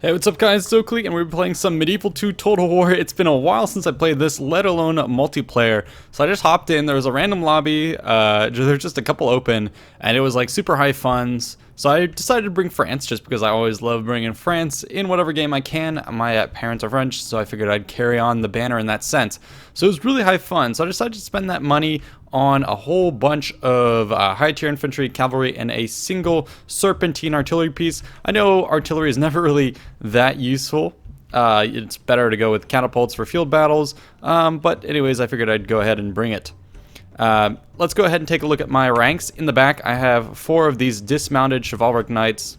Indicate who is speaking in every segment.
Speaker 1: Hey, what's up guys, it's Oakley, and we're playing some Medieval 2 Total War. It's been a while since I played this, let alone multiplayer. So I just hopped in, there was a random lobby, there's just a couple open, and it was like super high funds. So I decided to bring France just because I always love bringing France in whatever game I can. My parents are French, so I figured I'd carry on the banner in that sense. So it was really high fun, so I decided to spend that money on a whole bunch of high tier infantry, cavalry, and a single serpentine artillery piece. I know artillery is never really that useful. It's better to go with catapults for field battles, but anyways, I figured I'd go ahead and bring it. Let's go ahead and take a look at my ranks. In the back, I have 4 of these dismounted chivalric knights.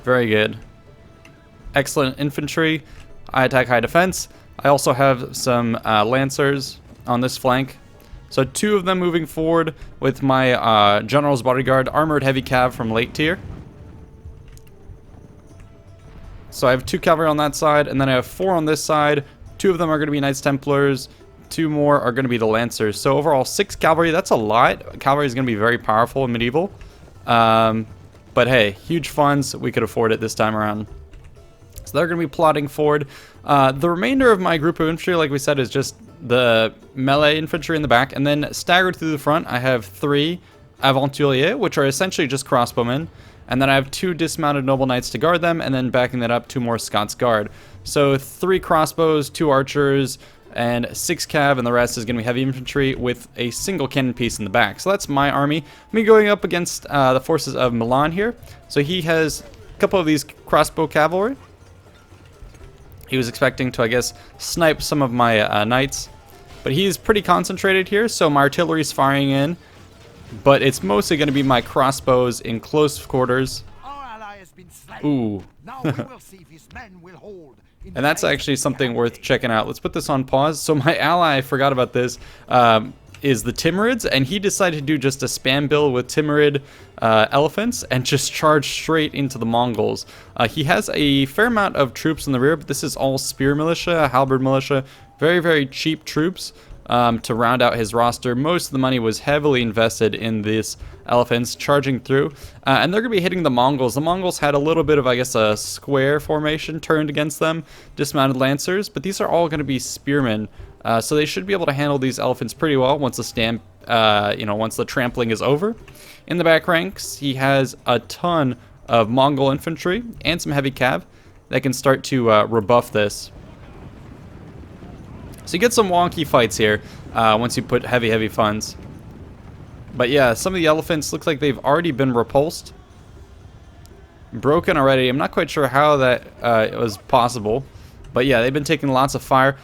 Speaker 1: Very good. Excellent infantry. I attack high defense. I also have some lancers on this flank. So 2 of them moving forward with my general's bodyguard, armored heavy cav from late tier. So I have 2 cavalry on that side, and then I have 4 on this side. 2 of them are going to be Knights Templars. 2 more are going to be the Lancers. So overall 6 cavalry. That's a lot. Cavalry is going to be very powerful in medieval. But hey, huge funds. We could afford it this time around. So they're going to be plotting forward. The remainder of my group of infantry, like we said, is just the melee infantry in the back. And then staggered through the front, I have 3 aventuriers, which are essentially just crossbowmen. And then I have 2 dismounted noble knights to guard them. And then backing that up, 2 more Scots Guard. So 3 crossbows, 2 archers, and 6 cav, and the rest is going to be heavy infantry with a single cannon piece in the back. So that's my army. Me going up against the forces of Milan here. So he has a couple of these crossbow cavalry. He was expecting to, I guess, snipe some of my knights. But he's pretty concentrated here, so my artillery's firing in. But it's mostly going to be my crossbows in close quarters. Ooh.
Speaker 2: Now we will see if his men will hold.
Speaker 1: And that's actually something worth checking out. Let's put this on pause. So my ally, I forgot about this, is the Timurids, and he decided to do just a spam build with Timurid elephants and just charge straight into the Mongols. He has a fair amount of troops in the rear, but this is all spear militia, halberd militia, very, very cheap troops to round out his roster. Most of the money was heavily invested in this elephants charging through, and they're going to be hitting the Mongols. The Mongols had a little bit of, I guess, a square formation turned against them, dismounted lancers, but these are all going to be spearmen, so they should be able to handle these elephants pretty well once the once the trampling is over. In the back ranks, he has a ton of Mongol infantry and some heavy cav that can start to rebuff this. So you get some wonky fights here once you put heavy funds. But yeah, some of the elephants look like they've already been repulsed. Broken already. I'm not quite sure how that was possible. But yeah, they've been taking lots of fire.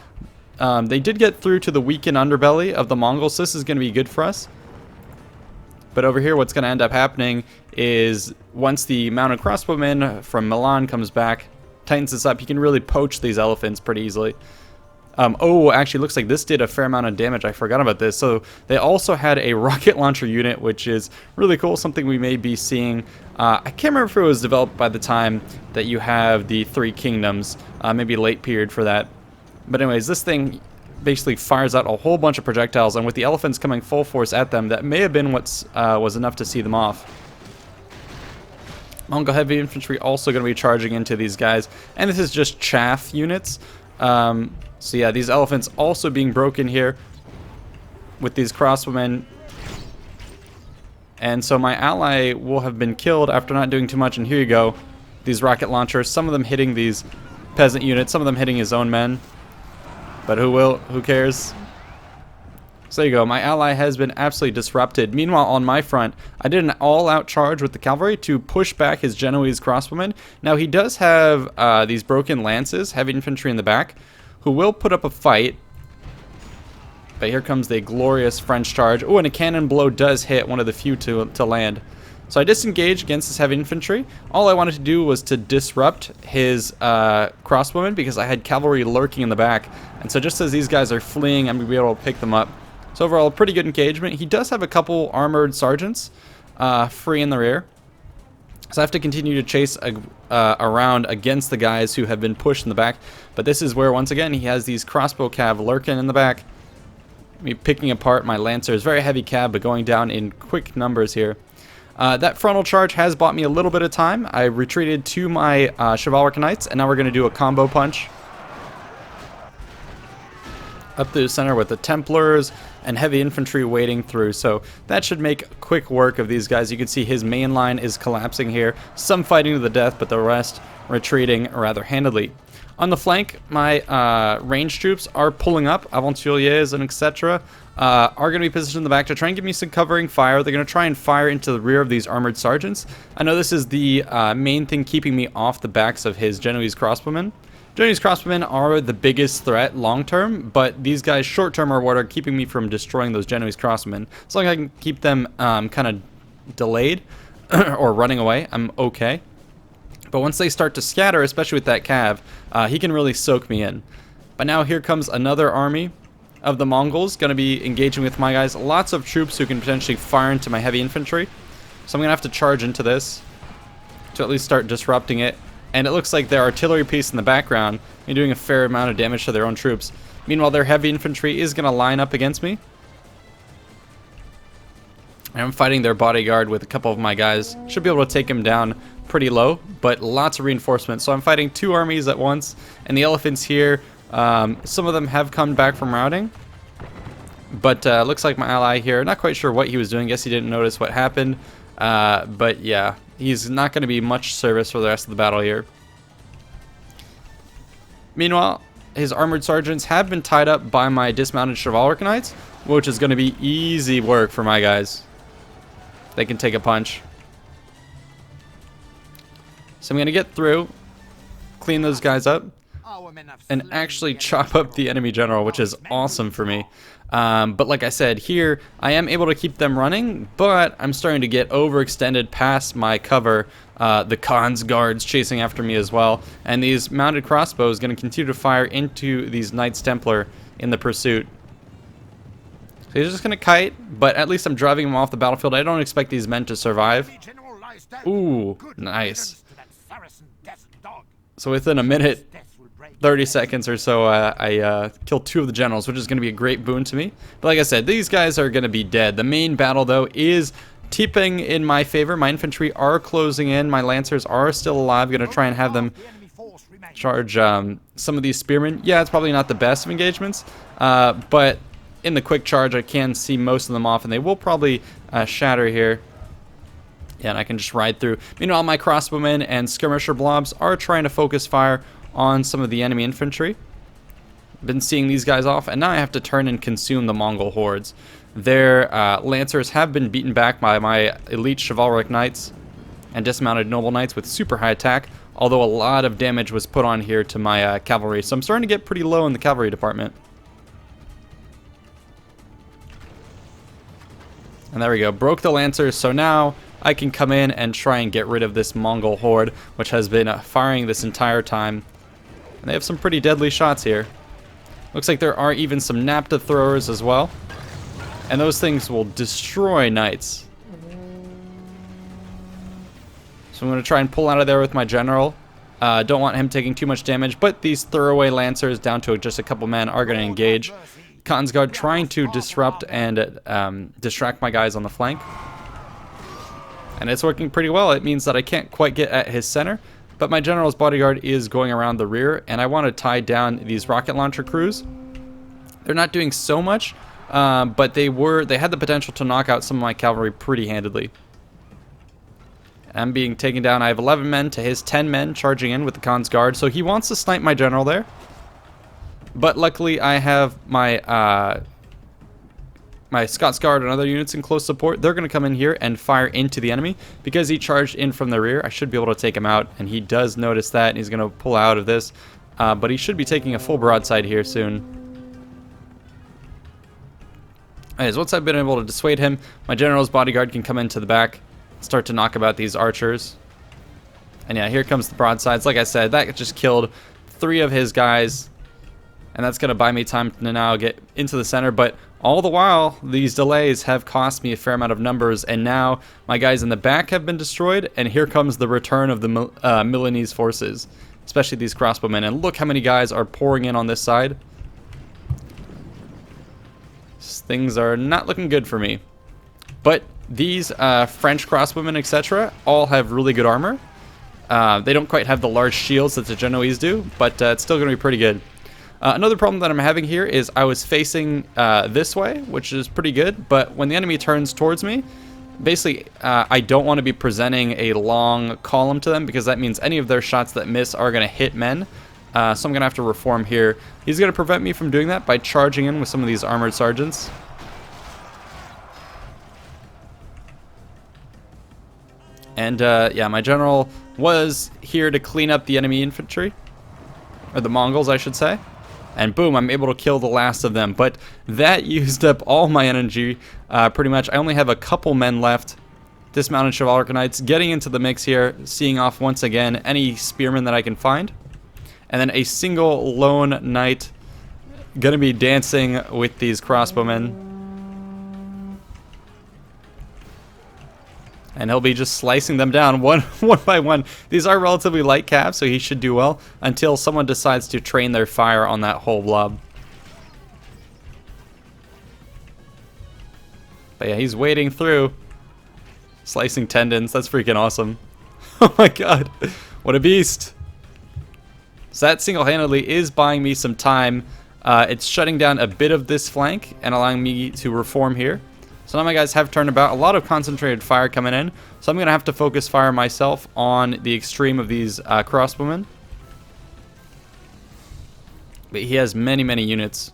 Speaker 1: They did get through to the weakened underbelly of the Mongols, so this is going to be good for us. But over here, what's going to end up happening is once the mounted crossbowman from Milan comes back, tightens this up, he can really poach these elephants pretty easily. Oh, actually, looks like this did a fair amount of damage. I forgot about this. So they also had a rocket launcher unit, which is really cool, something we may be seeing. I can't remember if it was developed by the time that you have the 3 kingdoms, maybe late period for that. But anyways, this thing basically fires out a whole bunch of projectiles, and with the elephants coming full force at them, that may have been what was enough to see them off. Mongol heavy infantry also going to be charging into these guys, and this is just chaff units. So yeah, these elephants also being broken here with these crossbowmen. And so my ally will have been killed after not doing too much, and here you go. These rocket launchers, some of them hitting these peasant units, some of them hitting his own men. But who cares? So there you go, my ally has been absolutely disrupted. Meanwhile, on my front, I did an all-out charge with the cavalry to push back his Genoese crossbowmen. Now he does have these broken lances, heavy infantry in the back, who will put up a fight. But here comes the glorious French charge. Oh, and a cannon blow does hit, one of the few to land. So I disengaged against this heavy infantry. All I wanted to do was to disrupt his crossbowmen because I had cavalry lurking in the back. And so just as these guys are fleeing, I'm going to be able to pick them up. So overall, pretty good engagement. He does have a couple armored sergeants free in the rear. So I have to continue to chase around against the guys who have been pushed in the back. But this is where, once again, he has these crossbow cav lurking in the back. Me picking apart my lancers. Very heavy cav, but going down in quick numbers here. That frontal charge has bought me a little bit of time. I retreated to my chivalric knights, and now we're going to do a combo punch up through the center with the Templars and heavy infantry wading through. So that should make quick work of these guys. You can see his main line is collapsing here. Some fighting to the death, but the rest retreating rather handily. On the flank, my range troops are pulling up. Aventuriers and etc. Are going to be positioned in the back to try and give me some covering fire. They're going to try and fire into the rear of these armored sergeants. I know this is the main thing keeping me off the backs of his Genoese crossbowmen. Genoese crossbowmen are the biggest threat long-term, but these guys short-term are what are keeping me from destroying those Genoese crossbowmen. As long as I can keep them kind of delayed or running away, I'm okay. But once they start to scatter, especially with that cav, he can really soak me in. But now here comes another army of the Mongols, going to be engaging with my guys. Lots of troops who can potentially fire into my heavy infantry. So I'm going to have to charge into this to at least start disrupting it. And it looks like their artillery piece in the background is doing a fair amount of damage to their own troops. Meanwhile, their heavy infantry is going to line up against me. And I'm fighting their bodyguard with a couple of my guys. Should be able to take him down pretty low, but lots of reinforcements. So I'm fighting two armies at once. And the elephants here, some of them have come back from routing. But looks like my ally here, not quite sure what he was doing. Guess he didn't notice what happened. But yeah, he's not going to be much service for the rest of the battle here. Meanwhile, his armored sergeants have been tied up by my dismounted chivalric knights, which is going to be easy work for my guys. They can take a punch. So I'm going to get through, clean those guys up, and actually chop up the enemy general, which is awesome for me. But like I said, here I am able to keep them running, but I'm starting to get overextended past my cover. The Khan's guards chasing after me as well, and these mounted crossbows going to continue to fire into these Knights Templar in the pursuit. So he's just going to kite, but at least I'm driving him off the battlefield. I don't expect these men to survive. Ooh, nice. So within a minute, 30 seconds or so, I killed two of the generals, which is going to be a great boon to me. But like I said, these guys are going to be dead. The main battle, though, is tipping in my favor. My infantry are closing in. My lancers are still alive. I'm going to try and have them charge some of these spearmen. Yeah, it's probably not the best of engagements, but in the quick charge, I can see most of them off, and they will probably shatter here. Yeah, and I can just ride through. Meanwhile, my crossbowmen and skirmisher blobs are trying to focus fire on some of the enemy infantry. Been seeing these guys off, and now I have to turn and consume the Mongol hordes. Their lancers have been beaten back by my elite chivalric knights and dismounted noble knights with super high attack, although a lot of damage was put on here to my cavalry. So I'm starting to get pretty low in the cavalry department. And there we go, broke the lancers, so now I can come in and try and get rid of this Mongol horde, which has been firing this entire time. And they have some pretty deadly shots here. Looks like there are even some napta throwers as well. And those things will destroy knights. So I'm going to try and pull out of there with my general. Don't want him taking too much damage, but these throwaway lancers down to just a couple men are going to engage. Khan's Guard trying to disrupt and distract my guys on the flank. And it's working pretty well. It means that I can't quite get at his center, but my general's bodyguard is going around the rear, and I want to tie down these rocket launcher crews. They're not doing so much, but they had the potential to knock out some of my cavalry pretty handedly. I'm being taken down. I have 11 men to his 10 men charging in with the Khan's Guard, so he wants to snipe my general there. But luckily, I have my my Scots Guard and other units in close support. They're going to come in here and fire into the enemy because he charged in from the rear. I should be able to take him out, and he does notice that, and he's going to pull out of this. But he should be taking a full broadside here soon. Anyways, once I've been able to dissuade him, my general's bodyguard can come into the back, start to knock about these archers. And yeah, here comes the broadsides. Like I said, that just killed 3 of his guys. And that's going to buy me time to now get into the center. But all the while, these delays have cost me a fair amount of numbers. And now my guys in the back have been destroyed. And here comes the return of the Milanese forces, especially these crossbowmen. And look how many guys are pouring in on this side. Things are not looking good for me. But These French crossbowmen, etc., all have really good armor. They don't quite have the large shields that the Genoese do, but it's still going to be pretty good. Another problem that I'm having here is I was facing this way, which is pretty good, but when the enemy turns towards me, basically I don't want to be presenting a long column to them, because that means any of their shots that miss are going to hit men. So I'm going to have to reform here. He's going to prevent me from doing that by charging in with some of these armored sergeants. And yeah, my general was here to clean up the enemy infantry, or the Mongols, I should say. And boom, I'm able to kill the last of them. But that used up all my energy, pretty much. I only have a couple men left. Dismounted chivalric knights getting into the mix here, seeing off once again any spearmen that I can find. And then a single lone knight gonna be dancing with these crossbowmen. And he'll be just slicing them down one by one. These are relatively light cav, so he should do well until someone decides to train their fire on that whole blob. But yeah, he's wading through, slicing tendons. That's freaking awesome. Oh my god, what a beast. So that single-handedly is buying me some time. It's shutting down a bit of this flank and allowing me to reform here. So now my guys have turned about. A lot of concentrated fire coming in. So I'm going to have to focus fire myself on the extreme of these crossbowmen. But he has many, many units.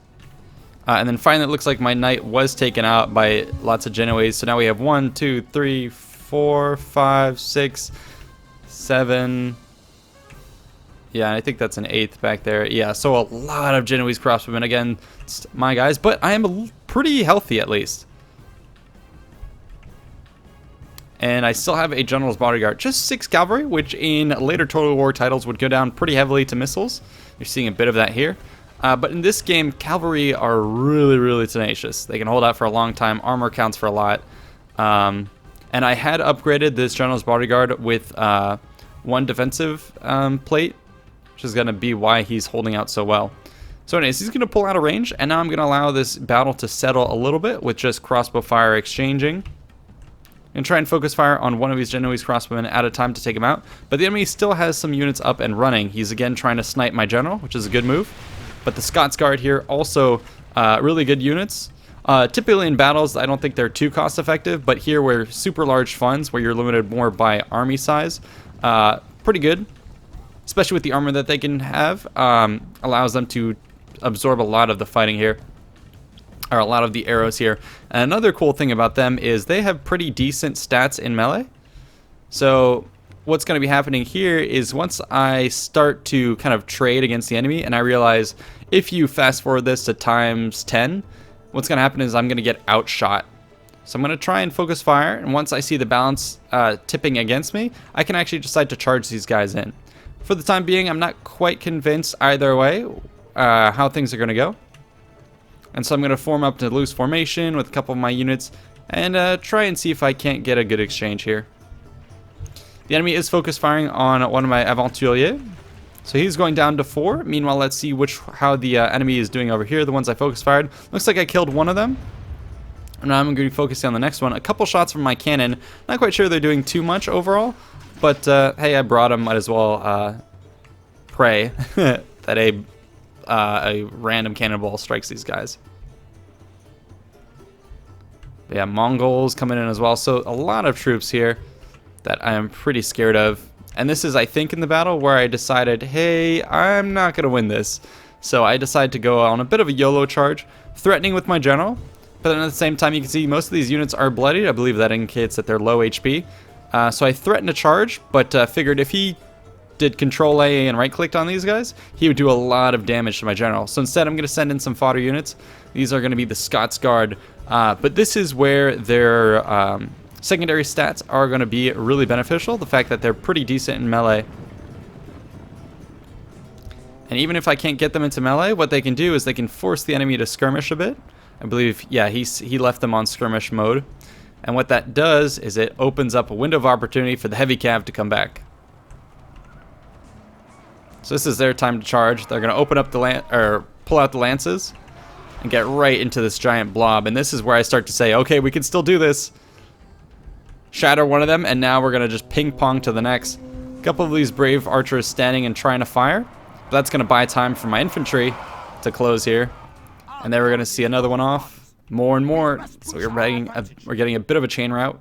Speaker 1: And then finally it looks like my knight was taken out by lots of Genoese. So now we have 1, 2, 3, 4, 5, 6, 7... Yeah, I think that's an 8th back there. Yeah, so a lot of Genoese crossbowmen again, my guys. But I am pretty healthy at least. And I still have a general's bodyguard. Just 6 cavalry, which in later Total War titles would go down pretty heavily to missiles. You're seeing a bit of that here. But in this game, cavalry are really, really tenacious. They can hold out for a long time. Armor counts for a lot. And I had upgraded this general's bodyguard with 1 defensive plate, which is going to be why he's holding out so well. So anyways, he's going to pull out of range, and now I'm going to allow this battle to settle a little bit with just crossbow fire exchanging. And try and focus fire on one of these Genoese crossbowmen at a time to take him out. But the enemy still has some units up and running. He's again trying to snipe my general, which is a good move. But the Scots Guard here also really good units. Typically in battles, I don't think they're too cost effective, but here where super large funds, where you're limited more by army size, pretty good. Especially with the armor that they can have, allows them to absorb a lot of the fighting here. Or a lot of the arrows here. And another cool thing about them is they have pretty decent stats in melee. So what's going to be happening here is once I start to kind of trade against the enemy, and I realize if you fast forward this to times 10, what's going to happen is I'm going to get outshot. So I'm going to try and focus fire, and once I see the balance tipping against me, I can actually decide to charge these guys in. For the time being, I'm not quite convinced either way how things are going to go. And so I'm going to form up to loose formation with a couple of my units and try and see if I can't get a good exchange here. The enemy is focus firing on one of my aventuriers. So he's going down to 4. Meanwhile, let's see how the enemy is doing over here. The ones I focus fired. Looks like I killed one of them. And now I'm going to be focusing on the next one. A couple shots from my cannon. Not quite sure they're doing too much overall. But hey, I brought them. Might as well pray that a random cannonball strikes these guys. But yeah, Mongols coming in as well. So a lot of troops here that I am pretty scared of. And this is, I think, in the battle where I decided, hey, I'm not going to win this. So I decided to go on a bit of a YOLO charge, threatening with my general. But then at the same time, you can see most of these units are bloodied. I believe that indicates that they're low HP. So I threatened to charge, but figured if he did Control A and right-clicked on these guys, he would do a lot of damage to my general. So instead, I'm going to send in some fodder units. These are going to be the Scots Guard. But this is where their secondary stats are going to be really beneficial. The fact that they're pretty decent in melee. And even if I can't get them into melee, what they can do is they can force the enemy to skirmish a bit. I believe, yeah, he left them on skirmish mode. And what that does is it opens up a window of opportunity for the heavy cav to come back. So this is their time to charge. They're going to open up the pull out the lances and get right into this giant blob. And this is where I start to say, okay, we can still do this. shatter one of them, and now we're going to just ping pong to the next. A couple of these brave archers standing and trying to fire. But that's going to buy time for my infantry to close here. And then we're going to see another one off. More and more. So we're getting a bit of a chain route.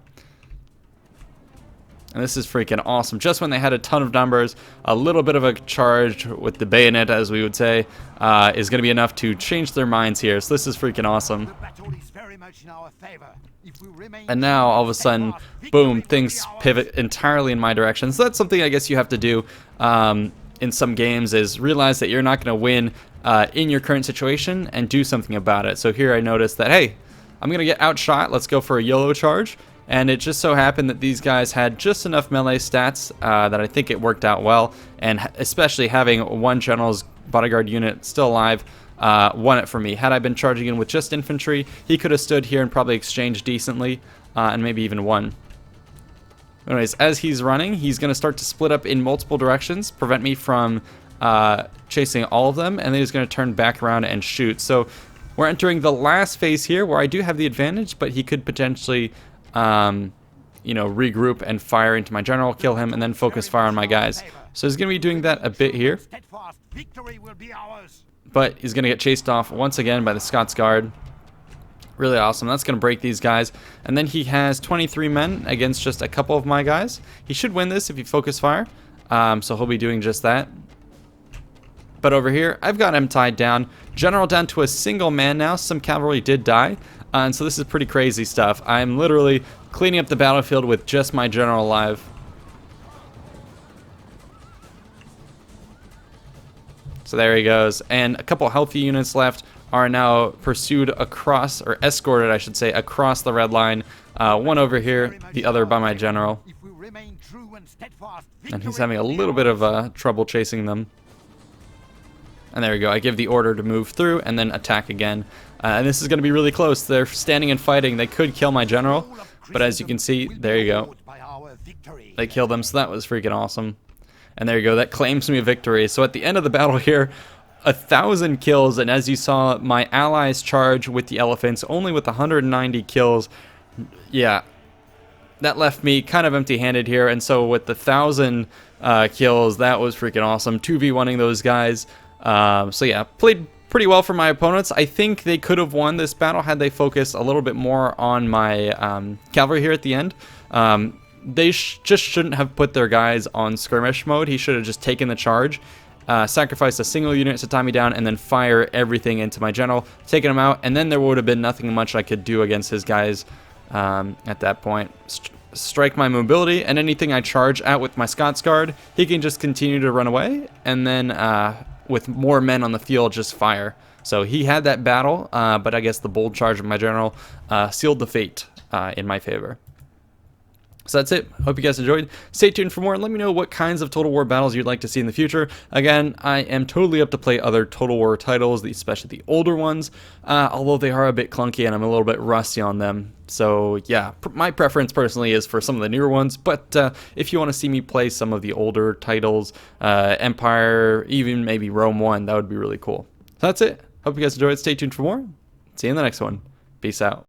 Speaker 1: And this is freaking awesome. Just when they had a ton of numbers, a little bit of a charge with the bayonet, as we would say, is going to be enough to change their minds here. So this is freaking awesome. And now, all of a sudden, boom, things pivot entirely in my direction. So that's something I guess you have to do in some games, is realize that you're not going to win in your current situation and do something about it. So here I noticed that, hey, I'm going to get outshot. Let's go for a YOLO charge. And it just so happened that these guys had just enough melee stats that I think it worked out well. And especially having one general's bodyguard unit still alive won it for me. Had I been charging in with just infantry, he could have stood here and probably exchanged decently and maybe even won. Anyways, as he's running, he's going to start to split up in multiple directions, prevent me from chasing all of them, and then he's going to turn back around and shoot. So we're entering the last phase here where I do have the advantage, but he could potentially you know, regroup and fire into my general, kill him, and then focus fire on my guys. So he's going to be doing that a bit here. But he's going to get chased off once again by the Scots Guard. Really awesome. That's going to break these guys. And then he has 23 men against just a couple of my guys. He should win this if he focus fire. So he'll be doing just that. But over here, I've got him tied down. General down to a single man now. Some cavalry did die. And so this is pretty crazy stuff. I'm literally cleaning up the battlefield with just my general alive. So there he goes. And a couple healthy units left are now pursued across, or escorted I should say, across the red line. One over here, the other by my general. And he's having a little bit of trouble chasing them. And there we go. I give the order to move through and then attack again. And this is going to be really close. They're standing and fighting. They could kill my general. But as you can see, there you go. They killed them, so that was freaking awesome. And there you go. That claims me a victory. So at the end of the battle here, 1,000 kills. And as you saw, my allies charge with the elephants, only with 190 kills. Yeah. That left me kind of empty-handed here. And so with the 1,000 kills, that was freaking awesome. 2v1ing those guys. So yeah, played pretty well for my opponents. I think they could have won this battle had they focused a little bit more on my cavalry here at the end. They just shouldn't have put their guys on skirmish mode. He should have just taken the charge, sacrificed a single unit to tie me down, and then fire everything into my general, taking him out, and then there would have been nothing much I could do against his guys at that point. Strike my mobility, and anything I charge at with my Scots Guard, he can just continue to run away, and then with more men on the field, just fire. So he had that battle, but I guess the bold charge of my general sealed the fate in my favor. So that's it. Hope you guys enjoyed. Stay tuned for more and let me know what kinds of Total War battles you'd like to see in the future. Again, I am totally up to play other Total War titles, especially the older ones, although they are a bit clunky and I'm a little bit rusty on them. So yeah, my preference personally is for some of the newer ones, but if you want to see me play some of the older titles, Empire, even maybe Rome 1, that would be really cool. So that's it. Hope you guys enjoyed. Stay tuned for more. See you in the next one. Peace out.